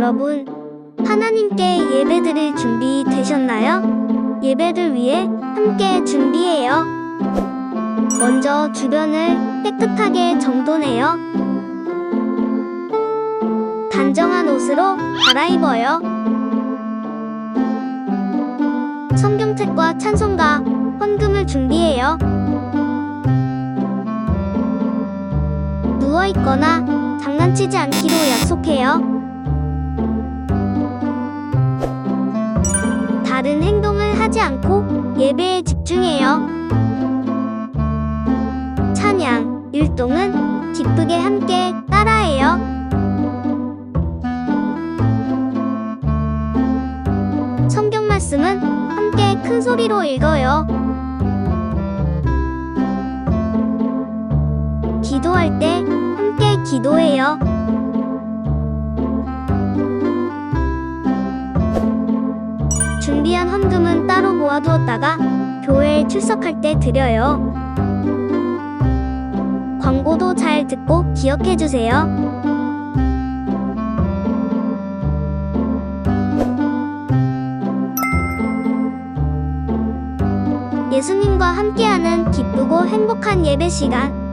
여러분, 하나님께 예배드릴 준비 되셨나요? 예배를 위해 함께 준비해요. 먼저 주변을 깨끗하게 정돈해요. 단정한 옷으로 갈아입어요. 성경책과 찬송가, 헌금을 준비해요. 누워있거나 장난치지 않기로 약속해요. 다른 행동을 하지 않고 예배에 집중해요. 찬양, 율동은 기쁘게 함께 따라해요. 성경 말씀은 함께 큰 소리로 읽어요. 기도할 때 함께 기도해요. 준비한 헌금은 따로 모아두었다가 교회에 출석할 때 드려요. 광고도 잘 듣고 기억해주세요. 예수님과 함께하는 기쁘고 행복한 예배 시간.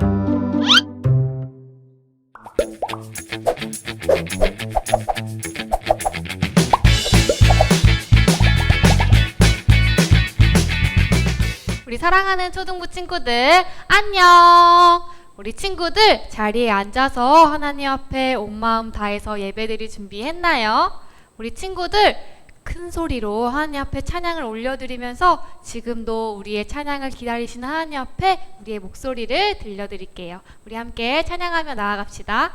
우리 사랑하는 초등부 친구들, 안녕! 우리 친구들 자리에 앉아서 하나님 앞에 온 마음 다해서 예배드릴 준비했나요? 우리 친구들 큰 소리로 하나님 앞에 찬양을 올려드리면서 지금도 우리의 찬양을 기다리시는 하나님 앞에 우리의 목소리를 들려드릴게요. 우리 함께 찬양하며 나아갑시다.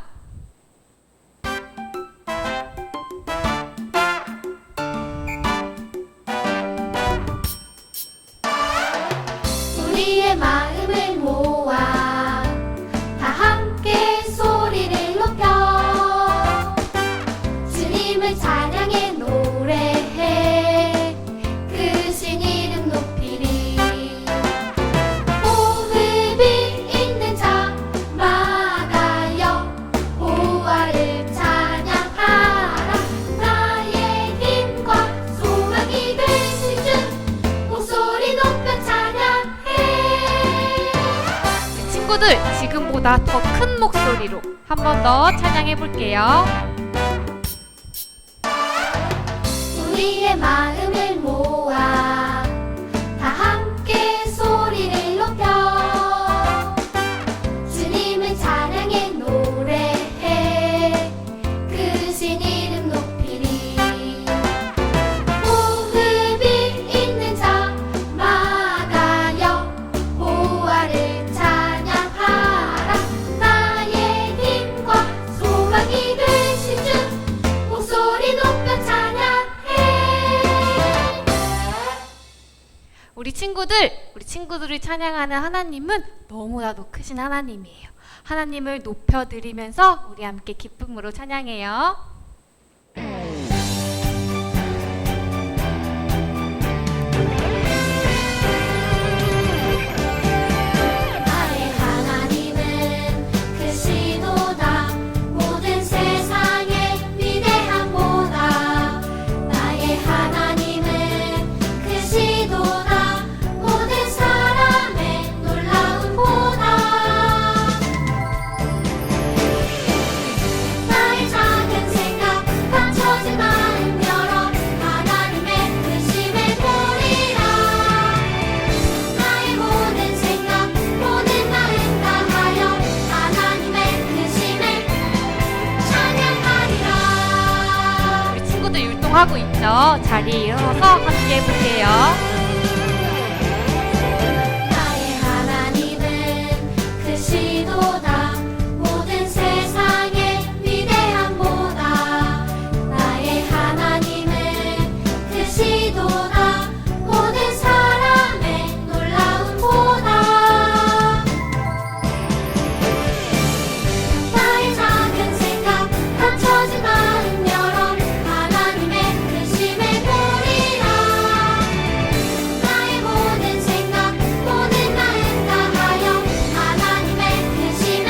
우리의 마음을 모아 다 함께 소리를 높여 주님을 찬양해 노래해 크신 이름 높이리. 호흡이 있는 자마다여 보아를 찬양하라. 나의 힘과 소망이 되신 주 목소리 높여 찬양해. 친구들 지금보다 더 큰 목소리로 한 번 더 찬양해 볼게요. 우리의 마음을 모아 다 함께 소리를 높여 주님을 찬양해 노래해 크신 이름 높이리. 호흡이 있는 자마다여 보아를 찬양하라. 나의 힘과 소망이 되신 주 목소리 높여 찬양해. 우리 친구들이 찬양하는 하나님은 너무나도 크신 하나님이에요. 하나님을 높여드리면서 우리 함께 기쁨으로 찬양해요. 나의 하나님은 크시도다. 모든 세상의 위대함보다 나의 하나님은 크시도다. 모든 사람의 놀라움보다 나의 작은 생각 감춰진 마음 열어 하나님의 크심을 보리라. 나의 모든 생각 모든 마음 다하여 하나님의 크심을 찬양하리라. 우리 친구들 율동하고 있죠? 자리에 일어서서 함께 해볼게요. 나의 하나님은 크시도다. 모든 세상의 위대함보다 나의 하나님은 크시도다. 모든 사람의 놀라움보다 나의 작은 생각 감춰진 마음 열어 하나님의 크심을 보리라. 나의 모든 생각 모든 마음 다하여 하나님의 크심을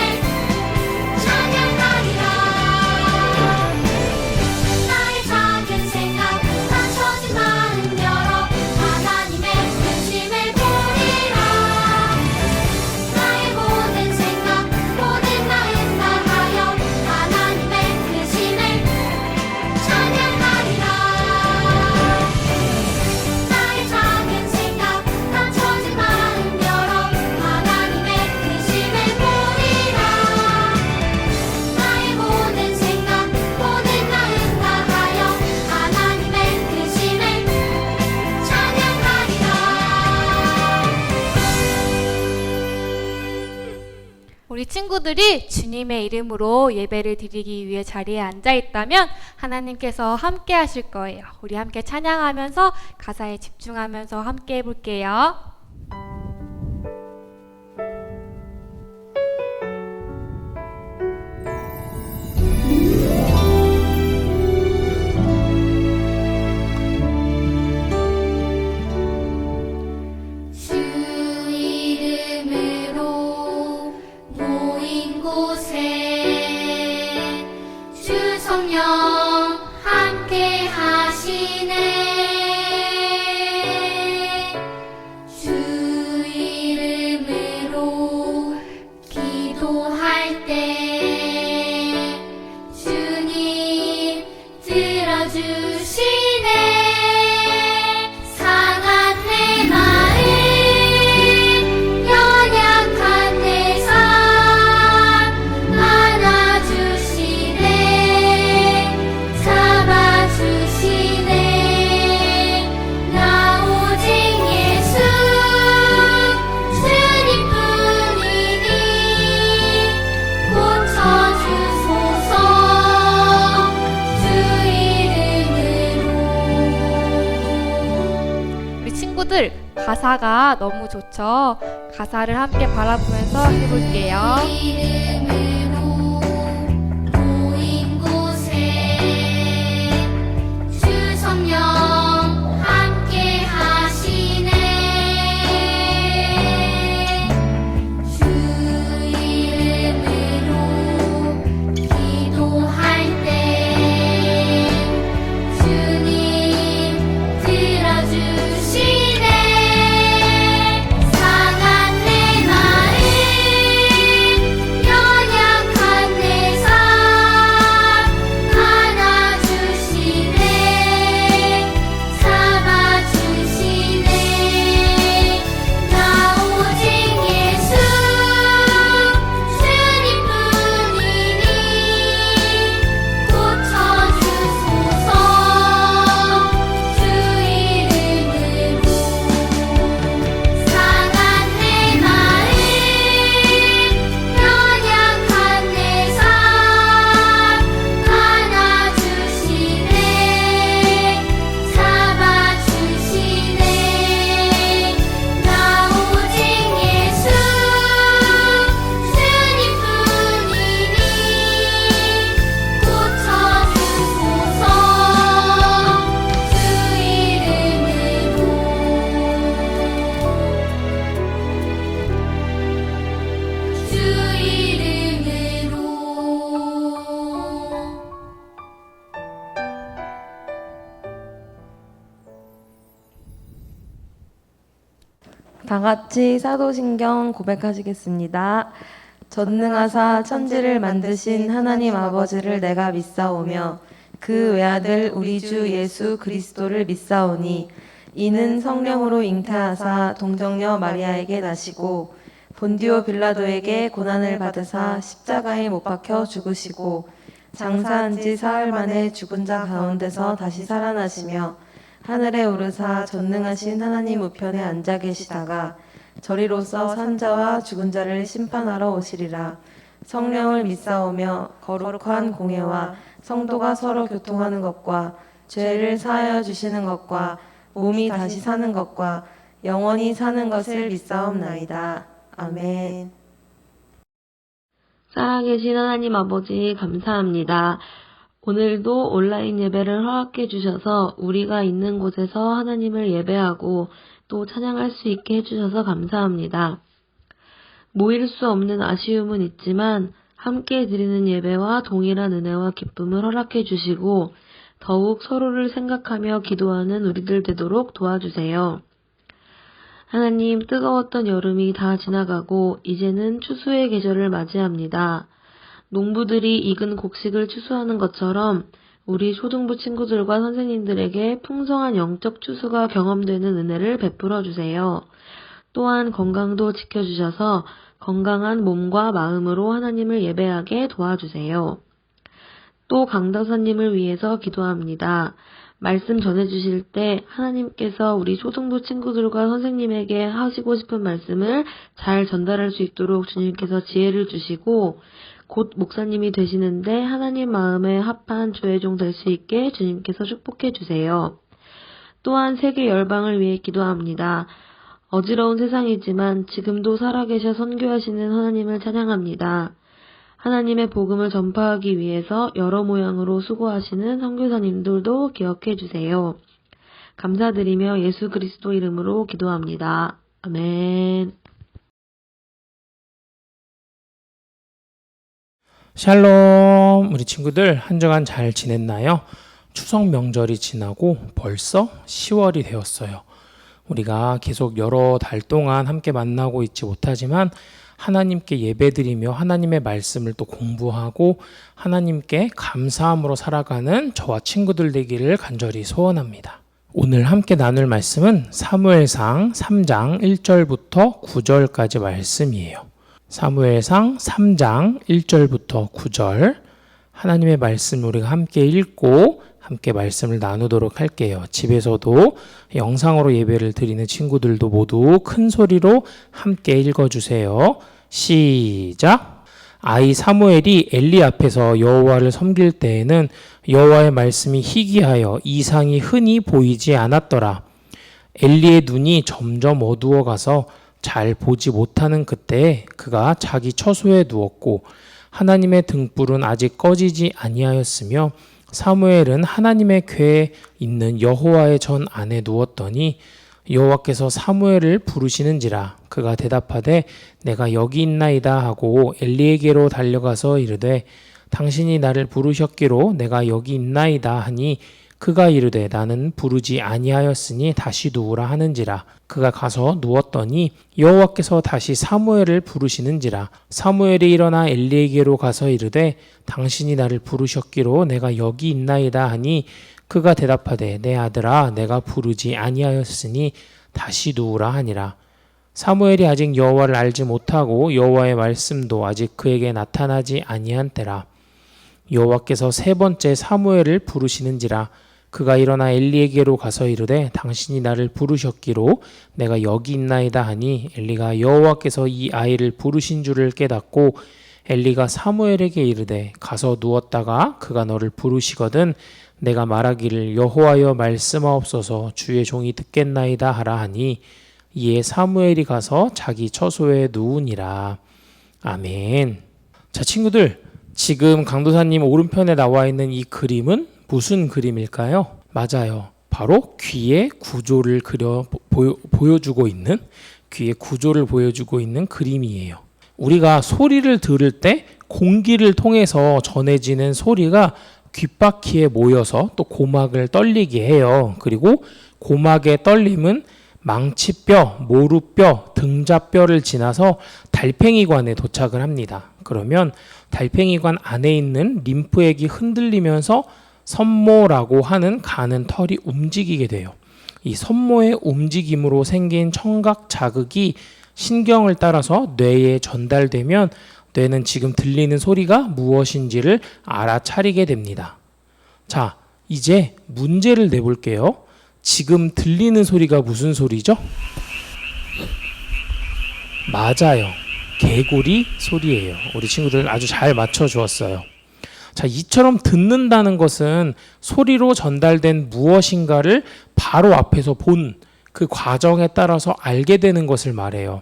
우리 친구들이 주님의 이름으로 예배를 드리기 위해 자리에 앉아 있다면 하나님께서 함께 하실 거예요. 우리 함께 찬양하면서 가사에 집중하면서 함께 해볼게요. 주 이름으로 모인 곳에 주 성령 함께 하시네. 주 이름으로 기도할 때 주님 들어주시네. 상한 내 마음 연약한 내 삶 안아주시네. 잡아주시네. 나 오직 예수 주님뿐이니 고쳐주소서. 주 이름으로. 우리 친구들 가사가 너무 좋죠? 가사를 함께 바라보면서 해볼게요. 이름으로 모인 곳에 주 성령 함께 하시네. 주 이름으로 기도할 때 주님 들어주시네. 상한 내 마음 연약한 내 삶 안아주시네. 잡아주시네. 나 오직 예수 주님뿐이니 고쳐주소서. 주 이름으로. 상한 내 마음 연약한 내 삶 안아주시네. 잡아주시네. 나 오직 예수 주님뿐이니 고쳐주소서. 주 이름으로. 주 이름으로. 다 같이 사도신경 고백하시겠습니다. 전능하사 천지를 만드신 하나님 아버지를 내가 믿사오며 그 외아들 우리 주 예수 그리스도를 믿사오니 이는 성령으로 잉태하사 동정녀 마리아에게 나시고 본디오 빌라도에게 고난을 받으사 십자가에 못 박혀 죽으시고 장사한 지 사흘 만에 죽은 자 가운데서 다시 살아나시며 하늘에 오르사 전능하신 하나님 우편에 앉아 계시다가 저리로서 산 자와 죽은 자를 심판하러 오시리라. 성령을 믿사오며 거룩한 공예와 성도가 서로 교통하는 것과 죄를 사하여 주시는 것과 몸이 다시 사는 것과 영원히 사는 것을 믿사옵나이다. 아멘. 살아계신 하나님 아버지 감사합니다. 오늘도 온라인 예배를 허락해 주셔서 우리가 있는 곳에서 하나님을 예배하고 또 찬양할 수 있게 해주셔서 감사합니다. 모일 수 없는 아쉬움은 있지만 함께 드리는 예배와 동일한 은혜와 기쁨을 허락해 주시고 더욱 서로를 생각하며 기도하는 우리들 되도록 도와주세요. 하나님, 뜨거웠던 여름이 다 지나가고 이제는 추수의 계절을 맞이합니다. 농부들이 익은 곡식을 추수하는 것처럼 우리 초등부 친구들과 선생님들에게 풍성한 영적 추수가 경험되는 은혜를 베풀어 주세요. 또한 건강도 지켜주셔서 건강한 몸과 마음으로 하나님을 예배하게 도와주세요. 또 강다사님을 위해서 기도합니다. 말씀 전해주실 때 하나님께서 우리 초등부 친구들과 선생님에게 하시고 싶은 말씀을 잘 전달할 수 있도록 주님께서 지혜를 주시고 곧 목사님이 되시는데 하나님 마음에 합한 조회종 될 수 있게 주님께서 축복해 주세요. 또한 세계 열방을 위해 기도합니다. 어지러운 세상이지만 지금도 살아계셔 선교하시는 하나님을 찬양합니다. 하나님의 복음을 전파하기 위해서 여러 모양으로 수고하시는 선교사님들도 기억해 주세요. 감사드리며 예수 그리스도 이름으로 기도합니다. 아멘. 샬롬, 우리 친구들 한 주간 잘 지냈나요? 추석 명절이 지나고 벌써 10월이 되었어요. 우리가 계속 여러 달 동안 함께 만나고 있지 못하지만 하나님께 예배드리며 하나님의 말씀을 또 공부하고 하나님께 감사함으로 살아가는 저와 친구들 되기를 간절히 소원합니다. 오늘 함께 나눌 말씀은 사무엘상 3장 1절부터 9절까지 말씀이에요. 사무엘상 3장 1절부터 9절 하나님의 말씀 우리가 함께 읽고 함께 말씀을 나누도록 할게요. 집에서도 영상으로 예배를 드리는 친구들도 모두 큰 소리로 함께 읽어주세요. 시작! 아이 사무엘이 엘리 앞에서 여호와를 섬길 때에는 여호와의 말씀이 희귀하여 이상이 흔히 보이지 않았더라. 엘리의 눈이 점점 어두워가서 잘 보지 못하는 그때에 그가 자기 처소에 누웠고 하나님의 등불은 아직 꺼지지 아니하였으며 사무엘은 하나님의 궤에 있는 여호와의 전 안에 누웠더니 여호와께서 사무엘을 부르시는지라. 그가 대답하되 내가 여기 있나이다 하고 엘리에게로 달려가서 이르되 당신이 나를 부르셨기로 내가 여기 있나이다 하니 그가 이르되 나는 부르지 아니하였으니 다시 누우라 하는지라. 그가 가서 누웠더니 여호와께서 다시 사무엘을 부르시는지라. 사무엘이 일어나 엘리에게로 가서 이르되 당신이 나를 부르셨기로 내가 여기 있나이다 하니 그가 대답하되 내 아들아 내가 부르지 아니하였으니 다시 누우라 하니라. 사무엘이 아직 여호와를 알지 못하고 여호와의 말씀도 아직 그에게 나타나지 아니한 때라. 여호와께서 세 번째 사무엘을 부르시는지라. 그가 일어나 엘리에게로 가서 이르되 당신이 나를 부르셨기로 내가 여기 있나이다 하니 엘리가 여호와께서 이 아이를 부르신 줄을 깨닫고 엘리가 사무엘에게 이르되 가서 누웠다가 그가 너를 부르시거든 내가 말하기를 여호와여 말씀하옵소서 주의 종이 듣겠나이다 하라 하니 이에 사무엘이 가서 자기 처소에 누우니라. 아멘. 자 친구들, 지금 강도사님 오른편에 나와 있는 이 그림은 무슨 그림일까요? 맞아요. 바로 귀의 구조를 보여주고 있는 귀의 구조를 보여주고 있는 그림이에요. 우리가 소리를 들을 때 공기를 통해서 전해지는 소리가 귓바퀴에 모여서 또 고막을 떨리게 해요. 그리고 고막의 떨림은 망치뼈, 모루뼈, 등자뼈를 지나서 달팽이관에 도착을 합니다. 그러면 달팽이관 안에 있는 림프액이 흔들리면서 섬모라고 하는 가는 털이 움직이게 돼요. 이 섬모의 움직임으로 생긴 청각 자극이 신경을 따라서 뇌에 전달되면 뇌는 지금 들리는 소리가 무엇인지를 알아차리게 됩니다. 자, 이제 문제를 내볼게요. 지금 들리는 소리가 무슨 소리죠? 맞아요. 개구리 소리예요. 우리 친구들 아주 잘 맞춰주었어요. 자, 이처럼 듣는다는 것은 소리로 전달된 무엇인가를 바로 앞에서 본 그 과정에 따라서 알게 되는 것을 말해요.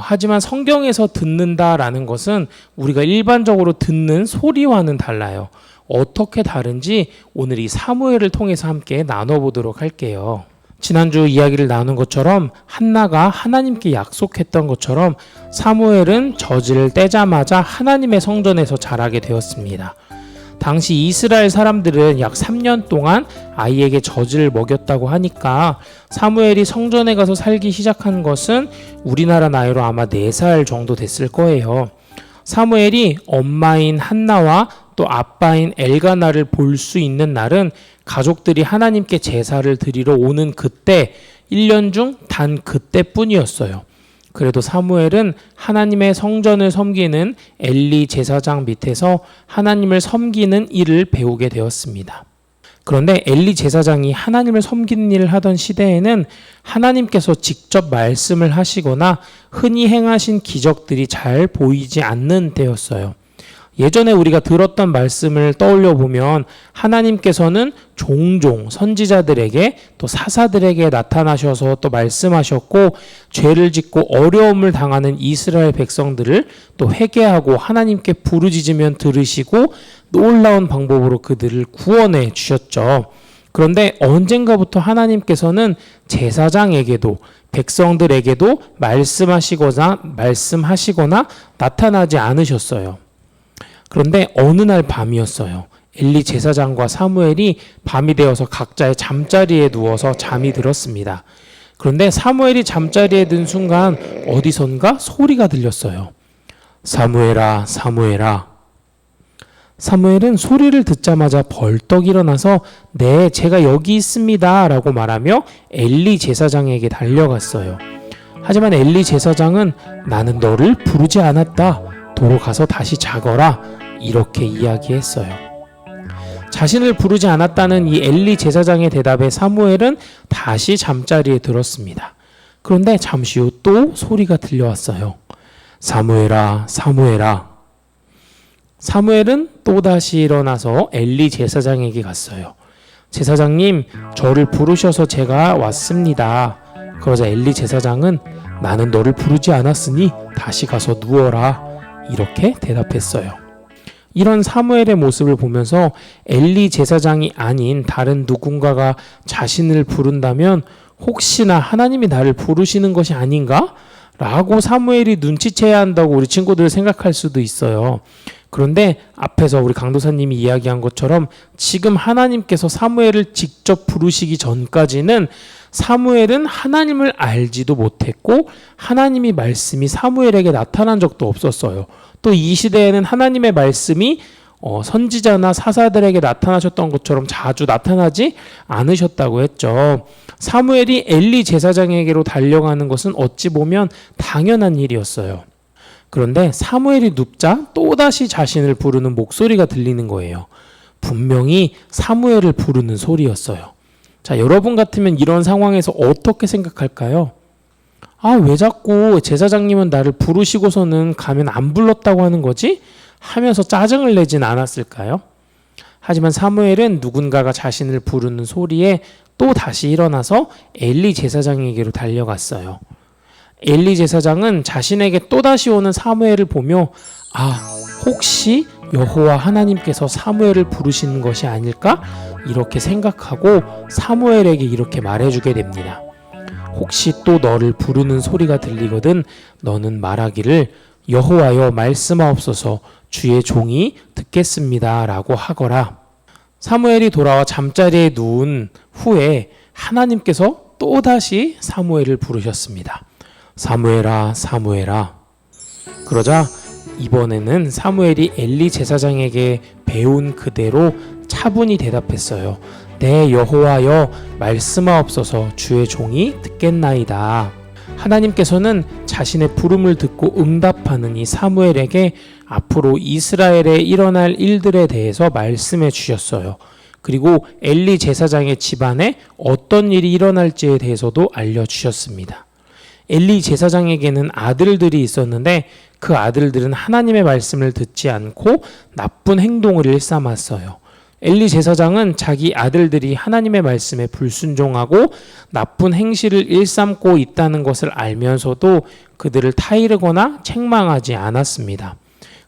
하지만 성경에서 듣는다라는 것은 우리가 일반적으로 듣는 소리와는 달라요. 어떻게 다른지 오늘 이 사무엘을 통해서 함께 나눠보도록 할게요. 지난주 이야기를 나눈 것처럼 한나가 하나님께 약속했던 것처럼 사무엘은 젖을 떼자마자 하나님의 성전에서 자라게 되었습니다. 당시 이스라엘 사람들은 약 3년 동안 아이에게 젖을 먹였다고 하니까 사무엘이 성전에 가서 살기 시작한 것은 우리나라 나이로 아마 4살 정도 됐을 거예요. 사무엘이 엄마인 한나와 또 아빠인 엘가나를 볼 수 있는 날은 가족들이 하나님께 제사를 드리러 오는 그때 1년 중 단 그때뿐이었어요. 그래도 사무엘은 하나님의 성전을 섬기는 엘리 제사장 밑에서 하나님을 섬기는 일을 배우게 되었습니다. 그런데 엘리 제사장이 하나님을 섬기는 일을 하던 시대에는 하나님께서 직접 말씀을 하시거나 흔히 행하신 기적들이 잘 보이지 않는 때였어요. 예전에 우리가 들었던 말씀을 떠올려 보면 하나님께서는 종종 선지자들에게 또 사사들에게 나타나셔서 또 말씀하셨고, 죄를 짓고 어려움을 당하는 이스라엘 백성들을 또 회개하고 하나님께 부르짖으면 들으시고 놀라운 방법으로 그들을 구원해 주셨죠. 그런데 언젠가부터 하나님께서는 제사장에게도 백성들에게도 말씀하시거나 나타나지 않으셨어요. 그런데 어느 날 밤이었어요. 엘리 제사장과 사무엘이 밤이 되어서 각자의 잠자리에 누워서 잠이 들었습니다. 그런데 사무엘이 잠자리에 든 순간 어디선가 소리가 들렸어요. 사무엘아, 사무엘아. 사무엘은 소리를 듣자마자 벌떡 일어나서 네, 제가 여기 있습니다 라고 말하며 엘리 제사장에게 달려갔어요. 하지만 엘리 제사장은 나는 너를 부르지 않았다. 도로 가서 다시 자거라. 이렇게 이야기했어요. 자신을 부르지 않았다는 이 엘리 제사장의 대답에 사무엘은 다시 잠자리에 들었습니다. 그런데 잠시 후 또 소리가 들려왔어요. 사무엘아, 사무엘아. 사무엘은 또다시 일어나서 엘리 제사장에게 갔어요. 제사장님, 저를 부르셔서 제가 왔습니다. 그러자 엘리 제사장은 나는 너를 부르지 않았으니 다시 가서 누워라. 이렇게 대답했어요. 이런 사무엘의 모습을 보면서 엘리 제사장이 아닌 다른 누군가가 자신을 부른다면 혹시나 하나님이 나를 부르시는 것이 아닌가? 라고 사무엘이 눈치채야 한다고 우리 친구들 생각할 수도 있어요. 그런데 앞에서 우리 강도사님이 이야기한 것처럼 지금 하나님께서 사무엘을 직접 부르시기 전까지는 사무엘은 하나님을 알지도 못했고 하나님의 말씀이 사무엘에게 나타난 적도 없었어요. 또 이 시대에는 하나님의 말씀이 선지자나 사사들에게 나타나셨던 것처럼 자주 나타나지 않으셨다고 했죠. 사무엘이 엘리 제사장에게로 달려가는 것은 어찌 보면 당연한 일이었어요. 그런데 사무엘이 눕자 또다시 자신을 부르는 목소리가 들리는 거예요. 분명히 사무엘을 부르는 소리였어요. 자, 여러분 같으면 이런 상황에서 어떻게 생각할까요? 아, 왜 자꾸 제사장님은 나를 부르시고서는 가면 안 불렀다고 하는 거지? 하면서 짜증을 내진 않았을까요? 하지만 사무엘은 누군가가 자신을 부르는 소리에 또 다시 일어나서 엘리 제사장에게로 달려갔어요. 엘리 제사장은 자신에게 또다시 오는 사무엘을 보며 혹시 여호와 하나님께서 사무엘을 부르시는 것이 아닐까? 이렇게 생각하고 사무엘에게 이렇게 말해주게 됩니다. 혹시 또 너를 부르는 소리가 들리거든 너는 말하기를 여호와여 말씀하옵소서 주의 종이 듣겠습니다 라고 하거라. 사무엘이 돌아와 잠자리에 누운 후에 하나님께서 또다시 사무엘을 부르셨습니다. 사무엘아, 사무엘아. 그러자 이번에는 사무엘이 엘리 제사장에게 배운 그대로 차분히 대답했어요. 네, 여호와여 말씀하옵소서 주의 종이 듣겠나이다. 하나님께서는 자신의 부름을 듣고 응답하는 이 사무엘에게 앞으로 이스라엘에 일어날 일들에 대해서 말씀해 주셨어요. 그리고 엘리 제사장의 집안에 어떤 일이 일어날지에 대해서도 알려주셨습니다. 엘리 제사장에게는 아들들이 있었는데 그 아들들은 하나님의 말씀을 듣지 않고 나쁜 행동을 일삼았어요. 엘리 제사장은 자기 아들들이 하나님의 말씀에 불순종하고 나쁜 행실을 일삼고 있다는 것을 알면서도 그들을 타이르거나 책망하지 않았습니다.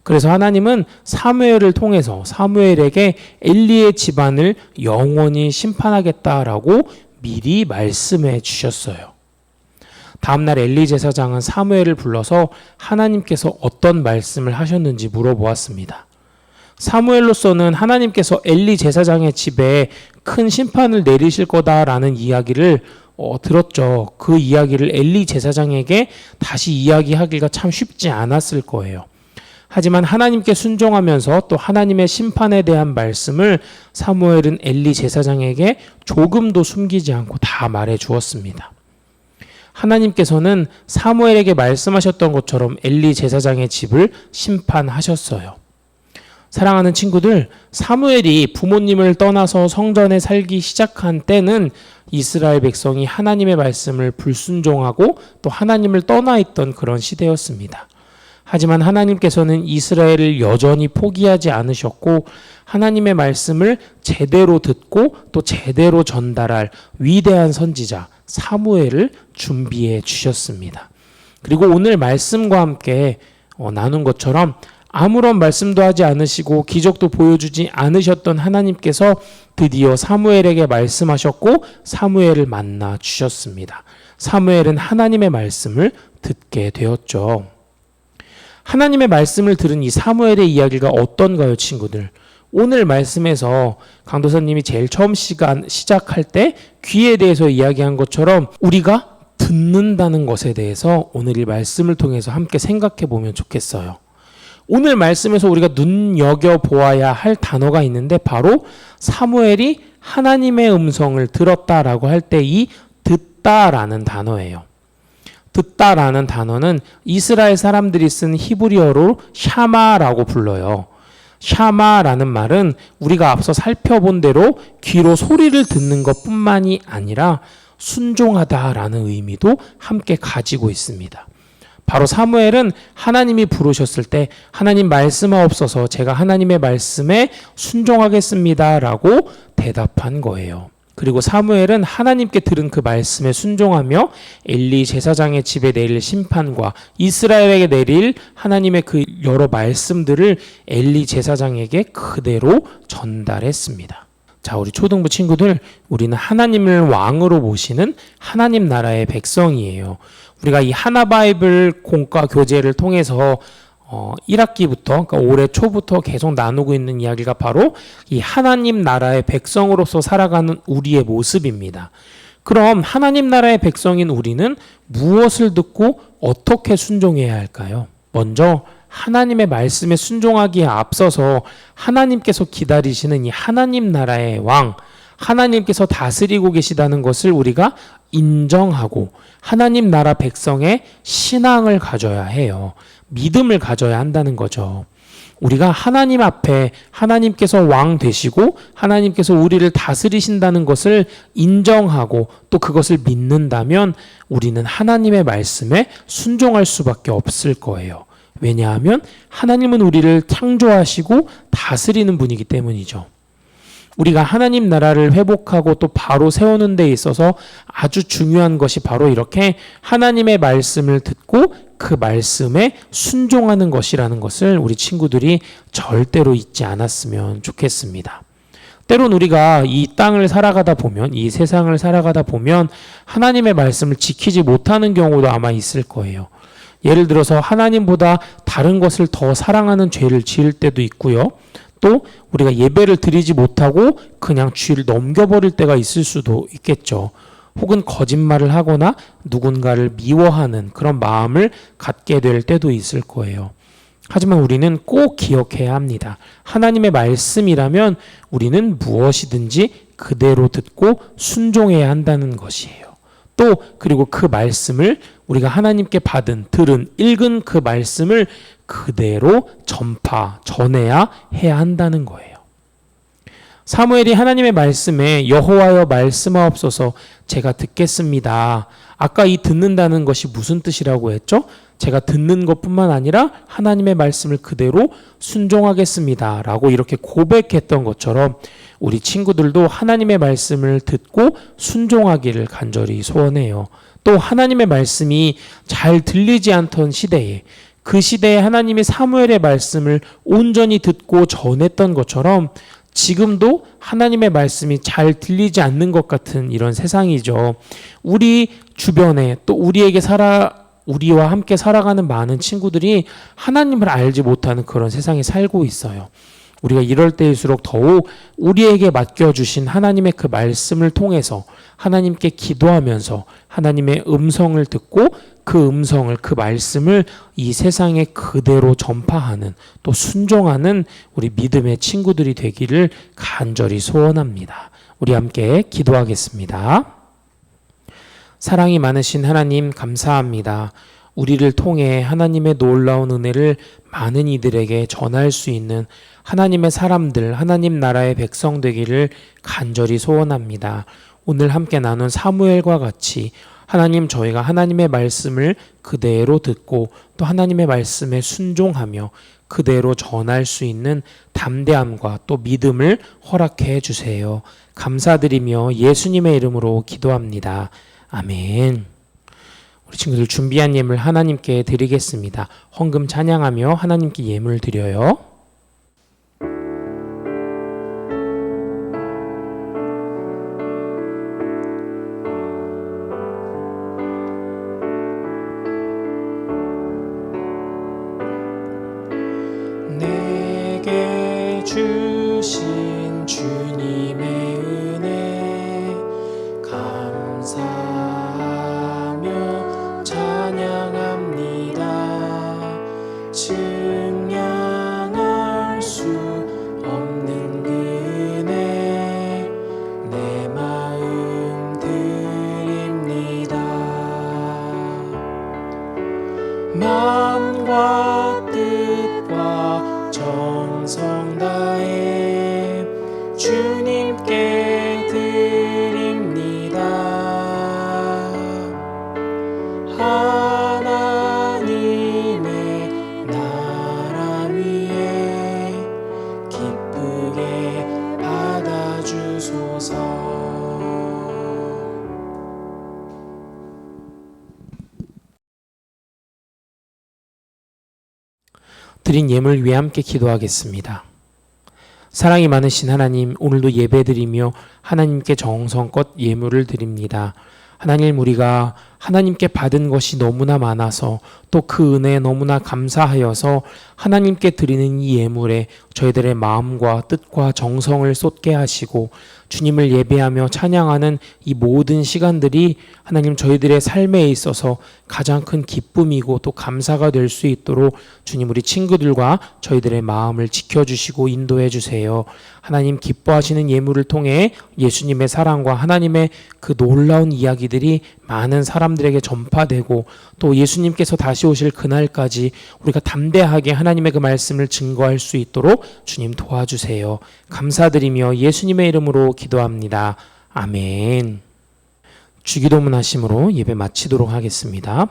그래서 하나님은 사무엘을 통해서 사무엘에게 엘리의 집안을 영원히 심판하겠다라고 미리 말씀해 주셨어요. 다음날 엘리 제사장은 사무엘을 불러서 하나님께서 어떤 말씀을 하셨는지 물어보았습니다. 사무엘로서는 하나님께서 엘리 제사장의 집에 큰 심판을 내리실 거다라는 이야기를 들었죠. 그 이야기를 엘리 제사장에게 다시 이야기하기가 참 쉽지 않았을 거예요. 하지만 하나님께 순종하면서 또 하나님의 심판에 대한 말씀을 사무엘은 엘리 제사장에게 조금도 숨기지 않고 다 말해 주었습니다. 하나님께서는 사무엘에게 말씀하셨던 것처럼 엘리 제사장의 집을 심판하셨어요. 사랑하는 친구들, 사무엘이 부모님을 떠나서 성전에 살기 시작한 때는 이스라엘 백성이 하나님의 말씀을 불순종하고 또 하나님을 떠나 있던 그런 시대였습니다. 하지만 하나님께서는 이스라엘을 여전히 포기하지 않으셨고 하나님의 말씀을 제대로 듣고 또 제대로 전달할 위대한 선지자 사무엘을 준비해 주셨습니다. 그리고 오늘 말씀과 함께 나눈 것처럼 아무런 말씀도 하지 않으시고 기적도 보여주지 않으셨던 하나님께서 드디어 사무엘에게 말씀하셨고 사무엘을 만나 주셨습니다. 사무엘은 하나님의 말씀을 듣게 되었죠. 하나님의 말씀을 들은 이 사무엘의 이야기가 어떤가요, 친구들? 오늘 말씀에서 강도사님이 제일 처음 시작할 때 귀에 대해서 이야기한 것처럼 우리가 듣는다는 것에 대해서 오늘 이 말씀을 통해서 함께 생각해 보면 좋겠어요. 오늘 말씀에서 우리가 눈여겨보아야 할 단어가 있는데 바로 사무엘이 하나님의 음성을 들었다라고 할 때 이 듣다라는 단어예요. 듣다라는 단어는 이스라엘 사람들이 쓴 히브리어로 샤마라고 불러요. 샤마라는 말은 우리가 앞서 살펴본 대로 귀로 소리를 듣는 것뿐만이 아니라 순종하다라는 의미도 함께 가지고 있습니다. 바로 사무엘은 하나님이 부르셨을 때 하나님 말씀하옵소서 제가 하나님의 말씀에 순종하겠습니다라고 대답한 거예요. 그리고 사무엘은 하나님께 들은 그 말씀에 순종하며 엘리 제사장의 집에 내릴 심판과 이스라엘에게 내릴 하나님의 그 여러 말씀들을 엘리 제사장에게 그대로 전달했습니다. 자, 우리 초등부 친구들, 우리는 하나님을 왕으로 모시는 하나님 나라의 백성이에요. 우리가 이 하나바이블 공과 교재를 통해서 1학기부터 그러니까 올해 초부터 계속 나누고 있는 이야기가 바로 이 하나님 나라의 백성으로서 살아가는 우리의 모습입니다. 그럼 하나님 나라의 백성인 우리는 무엇을 듣고 어떻게 순종해야 할까요? 먼저 하나님의 말씀에 순종하기에 앞서서 하나님께서 기다리시는 이 하나님 나라의 왕, 하나님께서 다스리고 계시다는 것을 우리가 인정하고 하나님 나라 백성의 신앙을 가져야 해요. 믿음을 가져야 한다는 거죠. 우리가 하나님 앞에 하나님께서 왕 되시고 하나님께서 우리를 다스리신다는 것을 인정하고 또 그것을 믿는다면 우리는 하나님의 말씀에 순종할 수밖에 없을 거예요. 왜냐하면 하나님은 우리를 창조하시고 다스리는 분이기 때문이죠. 우리가 하나님 나라를 회복하고 또 바로 세우는 데 있어서 아주 중요한 것이 바로 이렇게 하나님의 말씀을 듣고 그 말씀에 순종하는 것이라는 것을 우리 친구들이 절대로 잊지 않았으면 좋겠습니다. 때론 우리가 이 땅을 살아가다 보면, 이 세상을 살아가다 보면 하나님의 말씀을 지키지 못하는 경우도 아마 있을 거예요. 예를 들어서 하나님보다 다른 것을 더 사랑하는 죄를 지을 때도 있고요. 또 우리가 예배를 드리지 못하고 그냥 죄를 넘겨버릴 때가 있을 수도 있겠죠. 혹은 거짓말을 하거나 누군가를 미워하는 그런 마음을 갖게 될 때도 있을 거예요. 하지만 우리는 꼭 기억해야 합니다. 하나님의 말씀이라면 우리는 무엇이든지 그대로 듣고 순종해야 한다는 것이에요. 또 그리고 그 말씀을 우리가 하나님께 들은, 읽은 그 말씀을 그대로 전해야 해야 한다는 거예요. 사무엘이 하나님의 말씀에 여호와여 말씀하옵소서 제가 듣겠습니다. 아까 이 듣는다는 것이 무슨 뜻이라고 했죠? 제가 듣는 것뿐만 아니라 하나님의 말씀을 그대로 순종하겠습니다. 라고 이렇게 고백했던 것처럼 우리 친구들도 하나님의 말씀을 듣고 순종하기를 간절히 소원해요. 또 하나님의 말씀이 잘 들리지 않던 시대에 그 시대에 하나님이 사무엘의 말씀을 온전히 듣고 전했던 것처럼 지금도 하나님의 말씀이 잘 들리지 않는 것 같은 이런 세상이죠. 우리 주변에 또 우리와 함께 살아가는 많은 친구들이 하나님을 알지 못하는 그런 세상에 살고 있어요. 우리가 이럴 때일수록 더욱 우리에게 맡겨주신 하나님의 그 말씀을 통해서 하나님께 기도하면서 하나님의 음성을 듣고 그 음성을, 그 말씀을 이 세상에 그대로 전파하는 또 순종하는 우리 믿음의 친구들이 되기를 간절히 소원합니다. 우리 함께 기도하겠습니다. 사랑이 많으신 하나님 감사합니다. 우리를 통해 하나님의 놀라운 은혜를 많은 이들에게 전할 수 있는 하나님의 사람들, 하나님 나라의 백성 되기를 간절히 소원합니다. 오늘 함께 나눈 사무엘과 같이 하나님, 저희가 하나님의 말씀을 그대로 듣고 또 하나님의 말씀에 순종하며 그대로 전할 수 있는 담대함과 또 믿음을 허락해 주세요. 감사드리며 예수님의 이름으로 기도합니다. 아멘. 우리 친구들 준비한 예물 하나님께 드리겠습니다. 헌금 찬양하며 하나님께 예물 드려요. 내게 주신 주님의 은혜 감사하며 찬양합니다. 증량할 수 없는 그네 내 마음 드립니다. 마음과 뜻과 정성 다해 주님께 드립니다. 하나님의 나라 위에 기쁘게 받아주소서. 드린 예물 위해 함께 기도하겠습니다. 사랑이 많으신 하나님, 오늘도 예배드리며 하나님께 정성껏 예물을 드립니다. 하나님, 우리가 하나님께 받은 것이 너무나 많아서 또 그 은혜에 너무나 감사하여서 하나님께 드리는 이 예물에 저희들의 마음과 뜻과 정성을 쏟게 하시고 주님을 예배하며 찬양하는 이 모든 시간들이 하나님 저희들의 삶에 있어서 가장 큰 기쁨이고 또 감사가 될 수 있도록 주님 우리 친구들과 저희들의 마음을 지켜주시고 인도해 주세요. 하나님 기뻐하시는 예물을 통해 예수님의 사랑과 하나님의 그 놀라운 이야기들이 많은 사람들에게 전파되고 또 예수님께서 다시 오실 그날까지 우리가 담대하게 하나님의 그 말씀을 증거할 수 있도록 주님 도와주세요. 감사드리며 예수님의 이름으로 기도합니다. 아멘. 주기도문 하심으로 예배 마치도록 하겠습니다.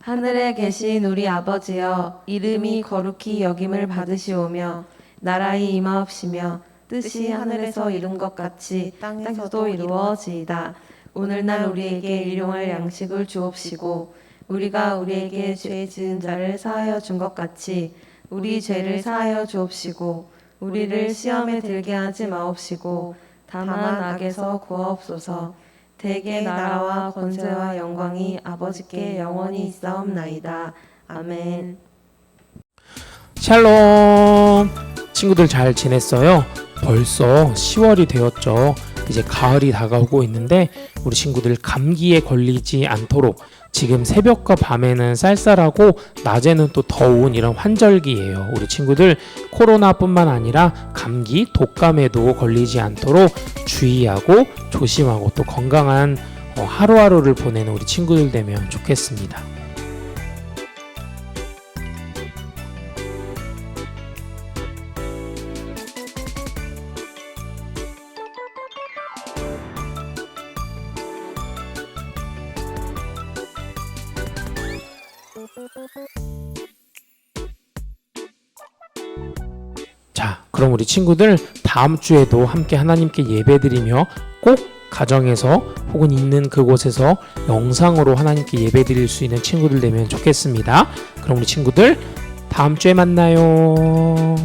하늘에 계신 우리 아버지여, 이름이 거룩히 여김을 받으시오며 나라의 임하옵시며 뜻이 하늘에서 이룬 것 같이 땅에서도 이루어지이다. 오늘날 우리에게 일용할 양식을 주옵시고 우리가 우리에게 죄 지은 자를 사하여 준 것 같이 우리 죄를 사하여 주옵시고 우리를 시험에 들게 하지 마옵시고 다만 악에서 구하옵소서. 대개 나라와 권세와 영광이 아버지께 영원히 있사옵나이다. 아멘. 샬롬. 친구들 잘 지냈어요? 벌써 10월이 되었죠. 이제 가을이 다가오고 있는데 우리 친구들 감기에 걸리지 않도록 지금 새벽과 밤에는 쌀쌀하고 낮에는 또 더운 이런 환절기예요. 우리 친구들 코로나뿐만 아니라 감기, 독감에도 걸리지 않도록 주의하고 조심하고 또 건강한 하루하루를 보내는 우리 친구들 되면 좋겠습니다. 자, 그럼 우리 친구들 다음 주에도 함께 하나님께 예배드리며 꼭 가정에서 혹은 있는 그곳에서 영상으로 하나님께 예배드릴 수 있는 친구들 되면 좋겠습니다. 그럼 우리 친구들 다음 주에 만나요.